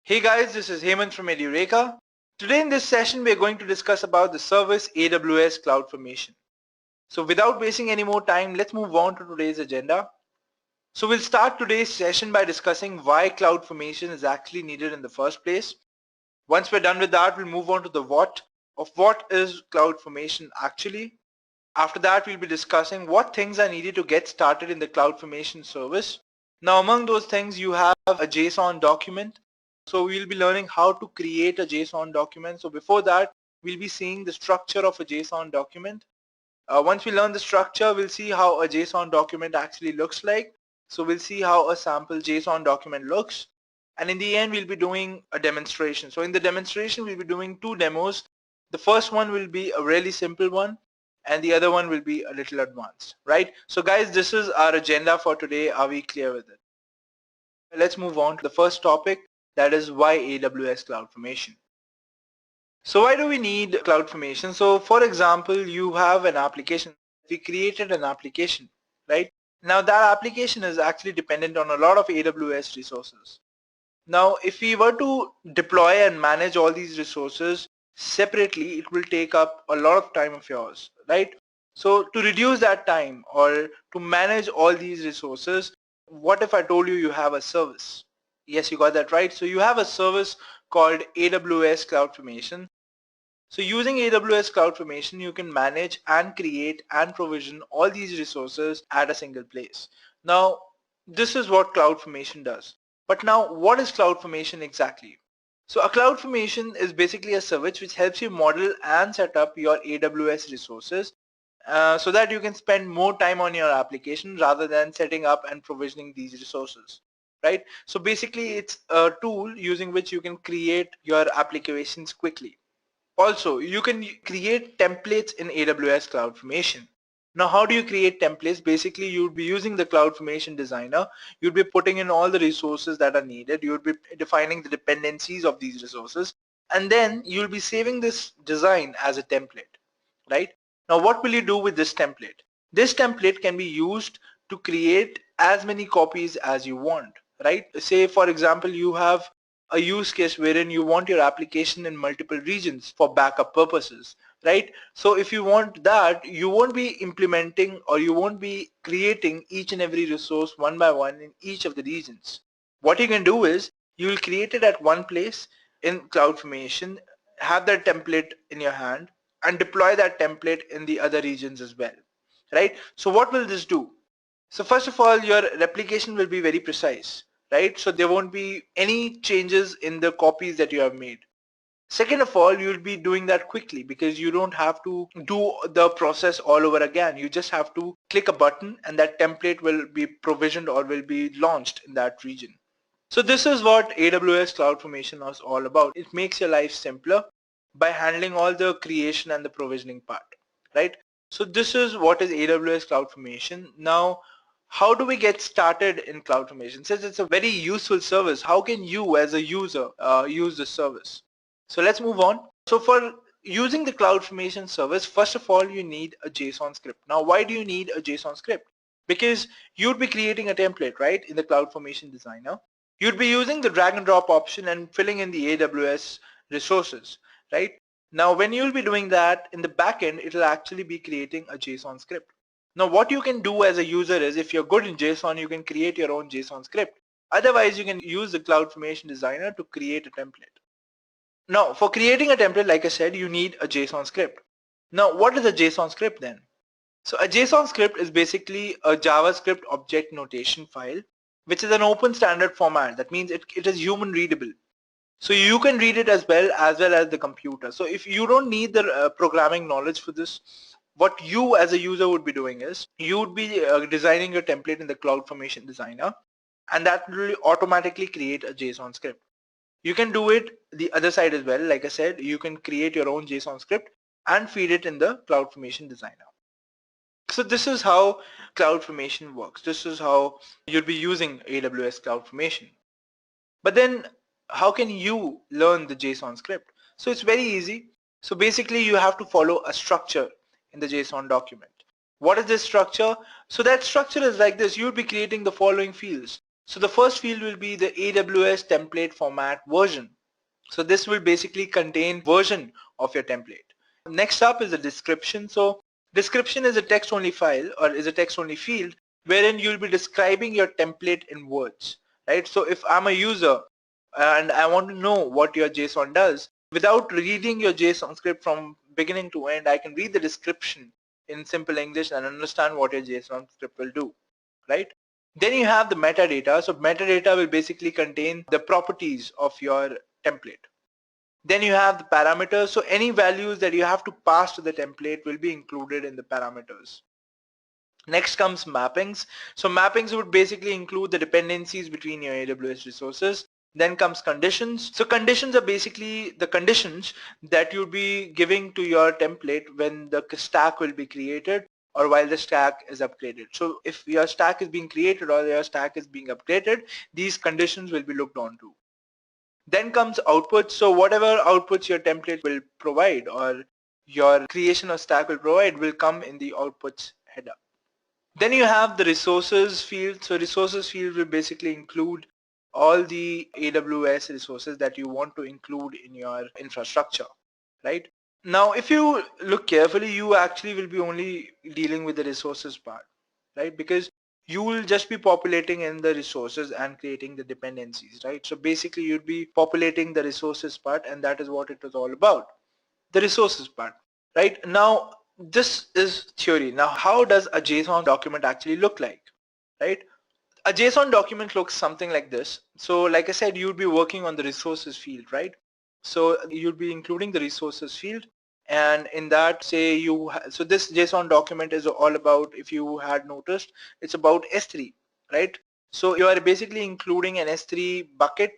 Hey guys, this is Hemant from Edureka. Today in this session we are going to discuss about the service AWS CloudFormation. So without wasting any more time, let's move on to today's agenda. So we'll start today's session by discussing why CloudFormation is actually needed in the first place. Once we're done with that, we'll move on to the what of what is CloudFormation actually. After that, we'll be discussing what things are needed to get started in the CloudFormation service. Now among those things you have a JSON document. So we'll be learning how to create a JSON document. So before that, we'll be seeing the structure of a JSON document. Once we learn the structure, we'll see how a JSON document actually looks like. So we'll see how a sample JSON document looks. And in the end, we'll be doing a demonstration. So in the demonstration, we'll be doing two demos. The first one will be a really simple one, and the other one will be a little advanced, right? So guys, this is our agenda for today. Are we clear with it? Let's move on to the first topic. That is why AWS CloudFormation. So why do we need CloudFormation? So for example, you have an application. We created an application, right? Now that application is actually dependent on a lot of AWS resources. Now if we were to deploy and manage all these resources separately, it will take up a lot of time of yours, right? So to reduce that time or to manage all these resources, what if I told you you have a service? Yes, you got that right. So you have a service called AWS CloudFormation. So using AWS CloudFormation, you can manage and create and provision all these resources at a single place. Now, this is what CloudFormation does. But now, what is CloudFormation exactly? So a CloudFormation is basically a service which helps you model and set up your AWS resources so that you can spend more time on your application rather than setting up and provisioning these resources. Right? So basically it's a tool using which you can create your applications quickly. Also, you can create templates in AWS CloudFormation. Now how do you create templates? Basically you would be using the CloudFormation designer. You'd be putting in all the resources that are needed. You would be defining the dependencies of these resources, and then you'll be saving this design as a template, right? Now what will you do with this template? This template can be used to create as many copies as you want, right? Say for example you have a use case wherein you want your application in multiple regions for backup purposes, right? So if you want that, you won't be implementing or you won't be creating each and every resource one by one in each of the regions. What you can do is you will create it at one place in CloudFormation, have that template in your hand and deploy that template in the other regions as well, right? So what will this do? So first of all, your replication will be very precise, right? So there won't be any changes in the copies that you have made. Second of all, you'll be doing that quickly because you don't have to do the process all over again. You just have to click a button and that template will be provisioned or will be launched in that region. So this is what AWS CloudFormation is all about. It makes your life simpler by handling all the creation and the provisioning part, right? So this is what is AWS CloudFormation. Now, how do we get started in CloudFormation? Since it's a very useful service, how can you as a user use this service? So let's move on. So for using the CloudFormation service, first of all, you need a JSON script. Now, why do you need a JSON script? Because you'd be creating a template, right, in the CloudFormation designer. You'd be using the drag and drop option and filling in the AWS resources, right? Now, when you'll be doing that in the backend, it'll actually be creating a JSON script. Now, what you can do as a user is if you're good in JSON, you can create your own JSON script. Otherwise, you can use the CloudFormation designer to create a template. Now, for creating a template, like I said, you need a JSON script. Now, what is a JSON script then? So a JSON script is basically a JavaScript object notation file, which is an open standard format. That means it is human readable. So you can read it as well as the computer. So if you don't need the programming knowledge for this, what you as a user would be doing is you would be designing your template in the CloudFormation designer, and that will automatically create a JSON script. You can do it the other side as well. Like I said, you can create your own JSON script and feed it in the CloudFormation designer. So this is how CloudFormation works. This is how you'll be using AWS CloudFormation. But then how can you learn the JSON script? So it's very easy. So basically you have to follow a structure in the JSON document. What is this structure? So that structure is like this. You'll be creating the following fields. So the first field will be the AWS template format version. So this will basically contain version of your template. Next up is the description. So description is a text only file or is a text only field wherein you'll be describing your template in words, right? So if I'm a user and I want to know what your JSON does, without reading your JSON script from beginning to end, I can read the description in simple English and understand what your JSON script will do, right? Then you have the metadata. So metadata will basically contain the properties of your template. Then you have the parameters. So any values that you have to pass to the template will be included in the parameters. Next comes mappings. So mappings would basically include the dependencies between your AWS resources. Then comes conditions. So conditions are basically the conditions that you'll be giving to your template when the stack will be created or while the stack is upgraded. So if your stack is being created or your stack is being upgraded, these conditions will be looked onto. Then comes outputs. So whatever outputs your template will provide or your creation or stack will provide will come in the outputs header. Then you have the resources field. So resources field will basically include all the AWS resources that you want to include in your infrastructure, right? Now, if you look carefully, you actually will be only dealing with the resources part, right? Because you will just be populating in the resources and creating the dependencies, right? So basically you'd be populating the resources part and that is what it was all about, the resources part, right? Now, this is theory. Now, how does a JSON document actually look like, right? A JSON document looks something like this. So like I said, you'd be working on the resources field, right? So you'd be including the resources field, and in that, say so this JSON document is all about, if you had noticed, it's about S3, right? So you are basically including an S3 bucket,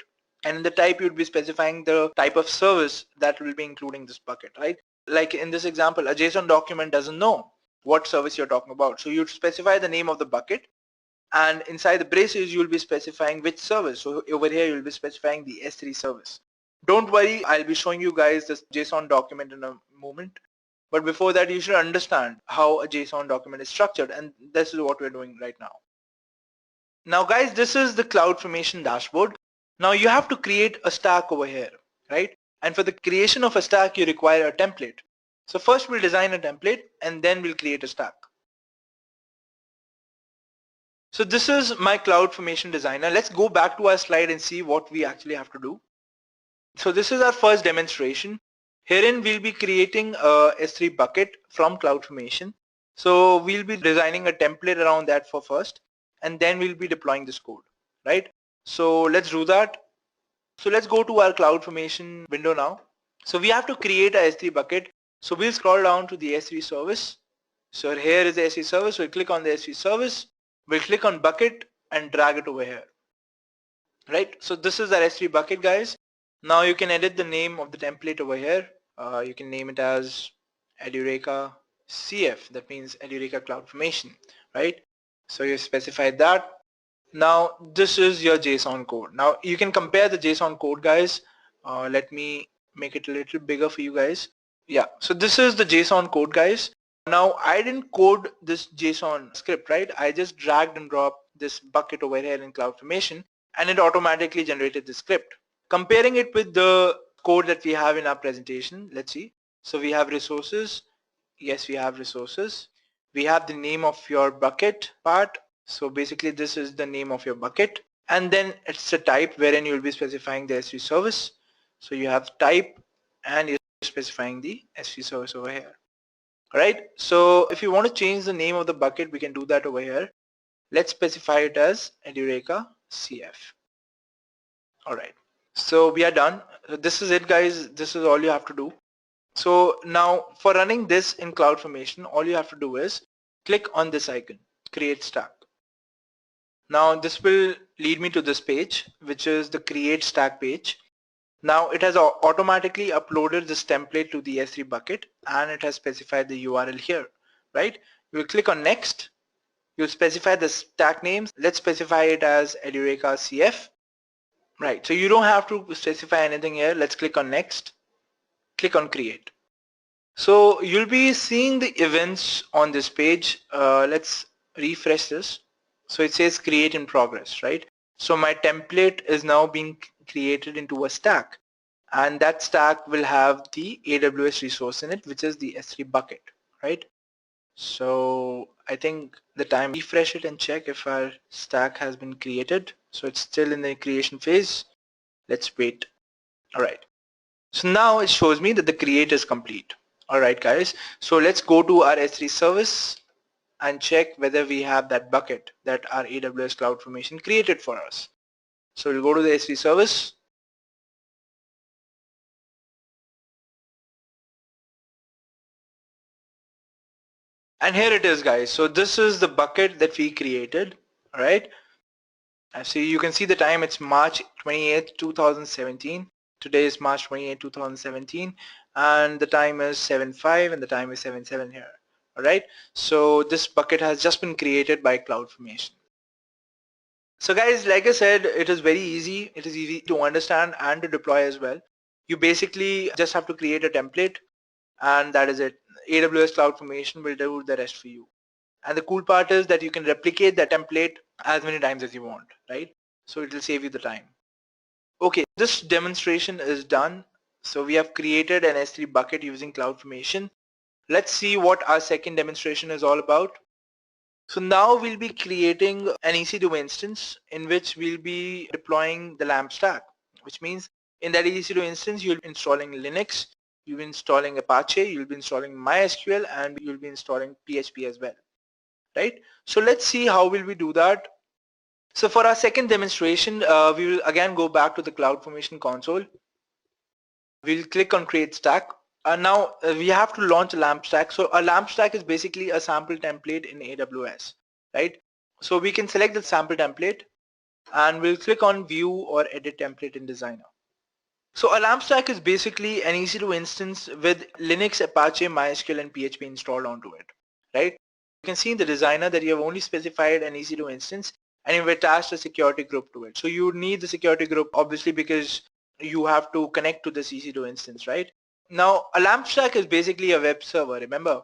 and in the type you'd be specifying the type of service that will be including this bucket, right? Like in this example, a JSON document doesn't know what service you're talking about. So you'd specify the name of the bucket, and inside the braces you'll be specifying which service. So over here you'll be specifying the S3 service. Don't worry, I'll be showing you guys this JSON document in a moment, but before that you should understand how a JSON document is structured, and this is what we're doing right now. Now guys, this is the CloudFormation dashboard. Now you have to create a stack over here, right? And for the creation of a stack you require a template. So first we'll design a template and then we'll create a stack. So this is my CloudFormation designer. Let's go back to our slide and see what we actually have to do. So this is our first demonstration. Herein we'll be creating a S3 bucket from CloudFormation. So we'll be designing a template around that for first, and then we'll be deploying this code, right? So let's do that. So let's go to our CloudFormation window now. So we have to create a S3 bucket. So we'll scroll down to the S3 service. So here is the S3 service. We'll click on the S3 service. We'll click on bucket and drag it over here, right? So this is our S3 bucket, guys. Now you can edit the name of the template over here. You can name it as Edureka CF. That means Edureka CloudFormation, right? So you specified that. Now this is your JSON code. Now you can compare the JSON code, guys. Let me make it a little bigger for you guys. Yeah, so this is the JSON code, guys. Now I didn't code this JSON script, right? I just dragged and dropped this bucket over here in CloudFormation and it automatically generated the script. Comparing it with the code that we have in our presentation, let's see. So we have resources. Yes, we have resources. We have the name of your bucket part. So basically this is the name of your bucket. And then it's a type wherein you'll be specifying the S3 service. So you have type and you're specifying the S3 service over here. Alright, so if you want to change the name of the bucket, we can do that over here. Let's specify it as Edureka CF. Alright, so we are done. So this is it, guys. This is all you have to do. So now for running this in CloudFormation, all you have to do is click on this icon, create stack. Now this will lead me to this page, which is the create stack page. Now it has automatically uploaded this template to the S3 bucket and it has specified the URL here, right? You'll click on next. You'll specify the stack names. Let's specify it as Edureka CF, right? So you don't have to specify anything here. Let's click on next. Click on create. So you'll be seeing the events on this page. Let's refresh this. So it says create in progress, right? So my template is now being created into a stack, and that stack will have the AWS resource in it, which is the S3 bucket, right? So I think the time refresh it and check if our stack has been created. So it's still in the creation phase. Let's wait. All right. So now it shows me that the create is complete. All right, guys. So let's go to our S3 service and check whether we have that bucket that our AWS CloudFormation created for us. So we'll go to the S3 service. And here it is, guys. So this is the bucket that we created. All right. So you can see the time, it's March 28th, 2017. Today is March 28th, 2017, and the time is 7:05 and the time is 7:07 here. All right. So this bucket has just been created by CloudFormation. So guys, like I said, it is very easy. It is easy to understand and to deploy as well. You basically just have to create a template, and that is it. AWS CloudFormation will do the rest for you. And the cool part is that you can replicate that template as many times as you want, right? So it will save you the time. Okay, this demonstration is done. So we have created an S3 bucket using CloudFormation. Let's see what our second demonstration is all about. So now we'll be creating an EC2 instance in which we'll be deploying the LAMP stack, which means in that EC2 instance, you'll be installing Linux, you'll be installing Apache, you'll be installing MySQL, and you'll be installing PHP as well, right? So let's see how will we do that. So for our second demonstration, we will again go back to the CloudFormation console. We'll click on create stack. Now we have to launch a LAMP stack. So a LAMP stack is basically a sample template in AWS, right? So we can select the sample template and we'll click on view or edit template in designer. So a LAMP stack is basically an EC2 instance with Linux, Apache, MySQL and PHP installed onto it, right? You can see in the designer that you have only specified an EC2 instance and you've attached a security group to it. So you need the security group obviously because you have to connect to this EC2 instance, right? Now a LAMP stack is basically a web server, remember?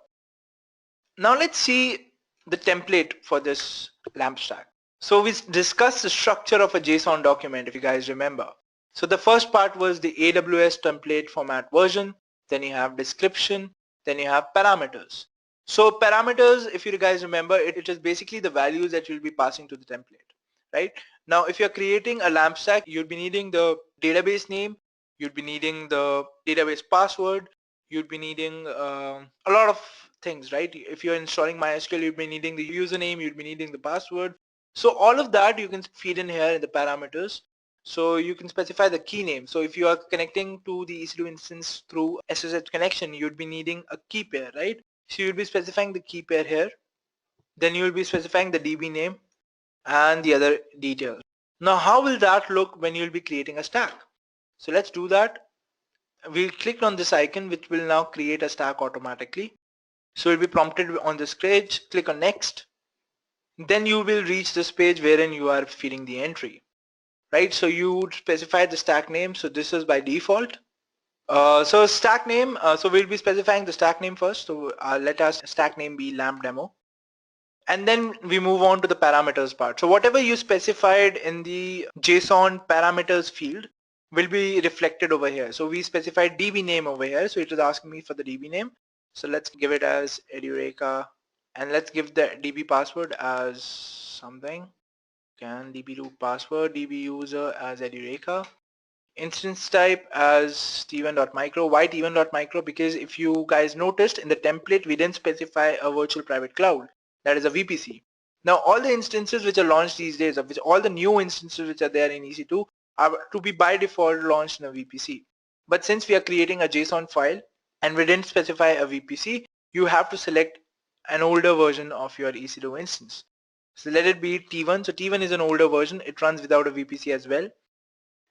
Now let's see the template for this LAMP stack. So we discussed the structure of a JSON document, if you guys remember. So the first part was the AWS template format version, then you have description, then you have parameters. So parameters, if you guys remember, it is basically the values that you'll be passing to the template, right? Now if you're creating a LAMP stack, you'll be needing the database name, you'd be needing the database password, you'd be needing a lot of things, right? If you're installing MySQL, you'd be needing the username, you'd be needing the password. So all of that you can feed in here in the parameters. So you can specify the key name. So if you are connecting to the EC2 instance through SSH connection, you'd be needing a key pair, right? So you'll be specifying the key pair here. Then you'll be specifying the DB name and the other details. Now how will that look when you'll be creating a stack? So let's do that. We'll click on this icon which will now create a stack automatically. So you'll be prompted on this page, click on next. Then you will reach this page wherein you are feeding the entry, right? So you would specify the stack name. So this is by default. So stack name, so we'll be specifying the stack name first. So let us stack name be LAMP demo. And then we move on to the parameters part. So whatever you specified in the JSON parameters field will be reflected over here. So we specified DB name over here. So it is asking me for the DB name. So let's give it as Edureka, and let's give the DB password as something. Can DB root password, DB user as Edureka. Instance type as Steven.micro. Why Steven.micro? Because if you guys noticed in the template, we didn't specify a virtual private cloud. That is a VPC. Now all the instances which are launched these days, of which all the new instances which are there in EC2 are to be by default launched in a VPC. But since we are creating a JSON file and we didn't specify a VPC, you have to select an older version of your EC2 instance. So let it be T1. So T1 is an older version. It runs without a VPC as well.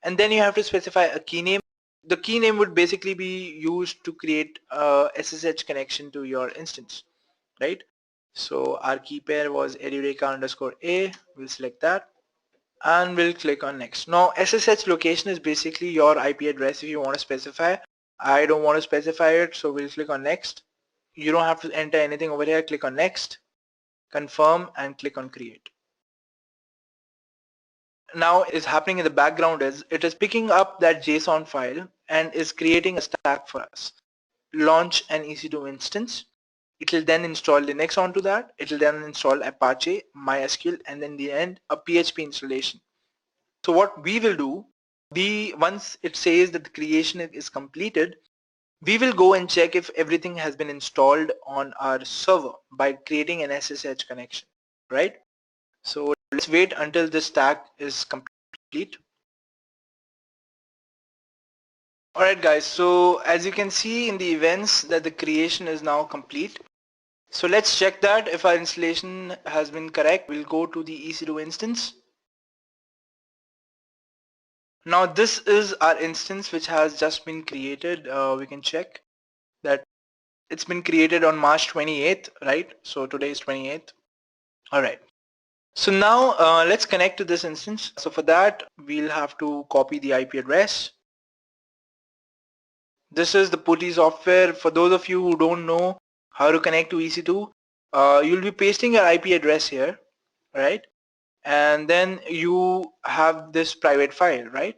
And then you have to specify a key name. The key name would basically be used to create a SSH connection to your instance, right? So our key pair was Edureka_A. We'll select that and we'll click on next. Now SSH location is basically your IP address if you want to specify. I don't want to specify it, so we'll click on next. You don't have to enter anything over here. Click on next, confirm, and click on create. now is happening in the background is it is picking up that JSON file and is creating a stack for us. Launch an EC2 instance. It will then install Linux onto that. It will then install Apache, MySQL, and then in the end a PHP installation. So what we will do, once it says that the creation is completed, we will go and check if everything has been installed on our server by creating an SSH connection, right? So let's wait until the stack is complete. Alright guys, so as you can see in the events that the creation is now complete. So let's check that if our installation has been correct. We'll go to the EC2 instance. Now this is our instance which has just been created. We can check that it's been created on March 28th, right? So today is 28th. Alright. So now let's connect to this instance. So for that we'll have to copy the IP address. This is the PuTTY software. For those of you who don't know how to connect to EC2, you'll be pasting your IP address here, right? And then you have this private file, right?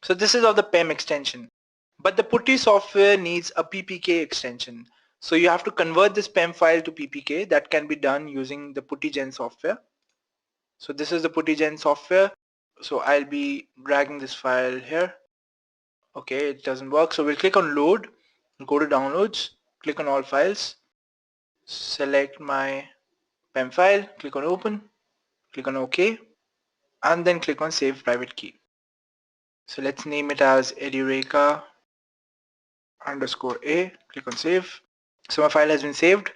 So this is of the PEM extension. But the PuTTY software needs a PPK extension. So you have to convert this PEM file to PPK. That can be done using the PuTTY-Gen software. So this is the PuTTY-Gen software. So I'll be dragging this file here. Okay, it doesn't work. So we'll click on load, go to downloads, click on all files, select my PEM file, click on open, click on OK, and then click on save private key. So let's name it as Edureka _A, click on save. So my file has been saved.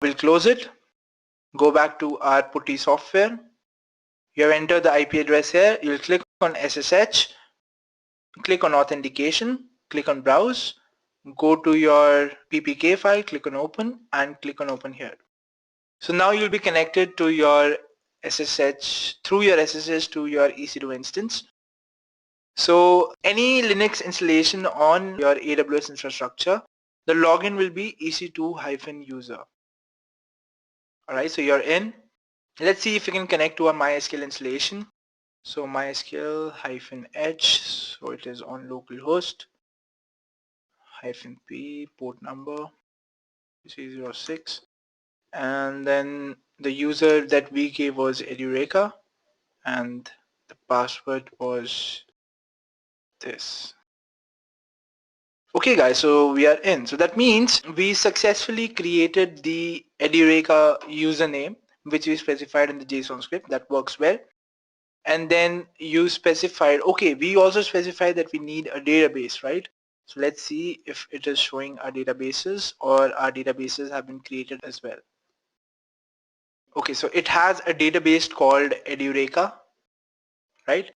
We'll close it, go back to our PuTTY software. You have entered the IP address here. You'll click on SSH, click on authentication, click on browse, go to your PPK file, click on open, and click on open here. So now you'll be connected to your SSH, through your SSH to your EC2 instance. So any Linux installation on your AWS infrastructure, the login will be EC2-user. Alright, so you're in. Let's see if we can connect to our MySQL installation. So MySQL-edge, so it is on localhost -p port number 306, and then the user that we gave was Edureka and the password was this. Okay guys, so we are in. So that means we successfully created the Edureka username which we specified in the JSON script. That works well. And then you specified, okay, we also specified that we need a database, right? So let's see if it is showing our databases or our databases have been created as well. Okay, so it has a database called Edureka, right?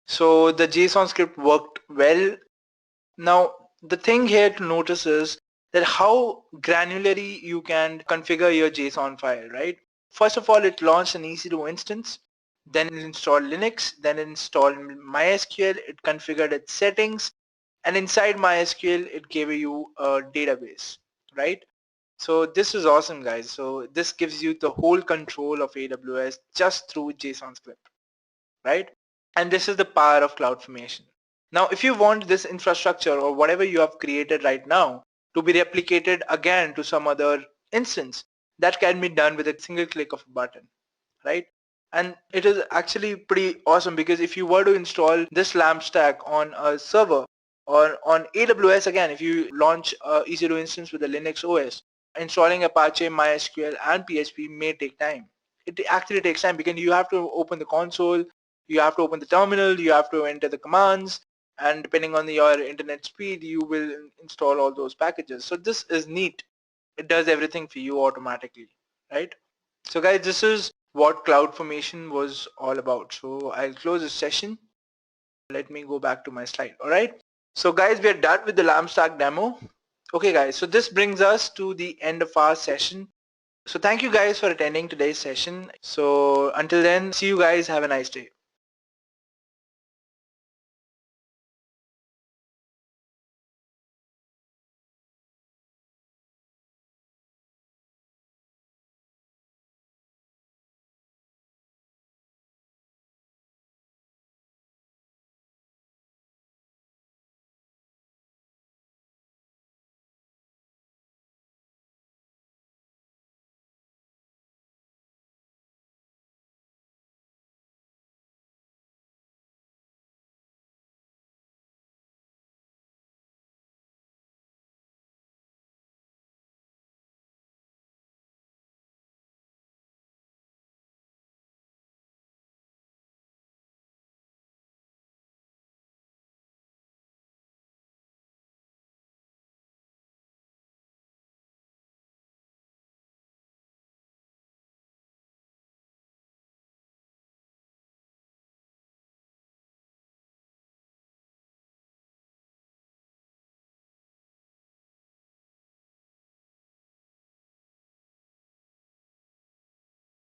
So the JSON script worked well. Now the thing here to notice is that how granularly you can configure your JSON file, right? First of all, it launched an EC2 instance, then it installed Linux, then it installed MySQL, it configured its settings, and inside MySQL it gave you a database, right? So this is awesome guys. So this gives you the whole control of AWS just through JSON script, right? And this is the power of CloudFormation. Now if you want this infrastructure or whatever you have created right now to be replicated again to some other instance, that can be done with a single click of a button, right? And it is actually pretty awesome because if you were to install this LAMP stack on a server or on AWS, again, if you launch a EC2 instance with a Linux OS, installing Apache, MySQL, and PHP may take time. It actually takes time because you have to open the console, you have to open the terminal, you have to enter the commands, and depending on your internet speed, you will install all those packages. So this is neat. It does everything for you automatically, right? So guys, this is what CloudFormation was all about. So I'll close this session. Let me go back to my slide. All right. So guys, we are done with the LAMP stack demo. Okay guys, so this brings us to the end of our session. So thank you guys for attending today's session. So until then, see you guys. Have a nice day.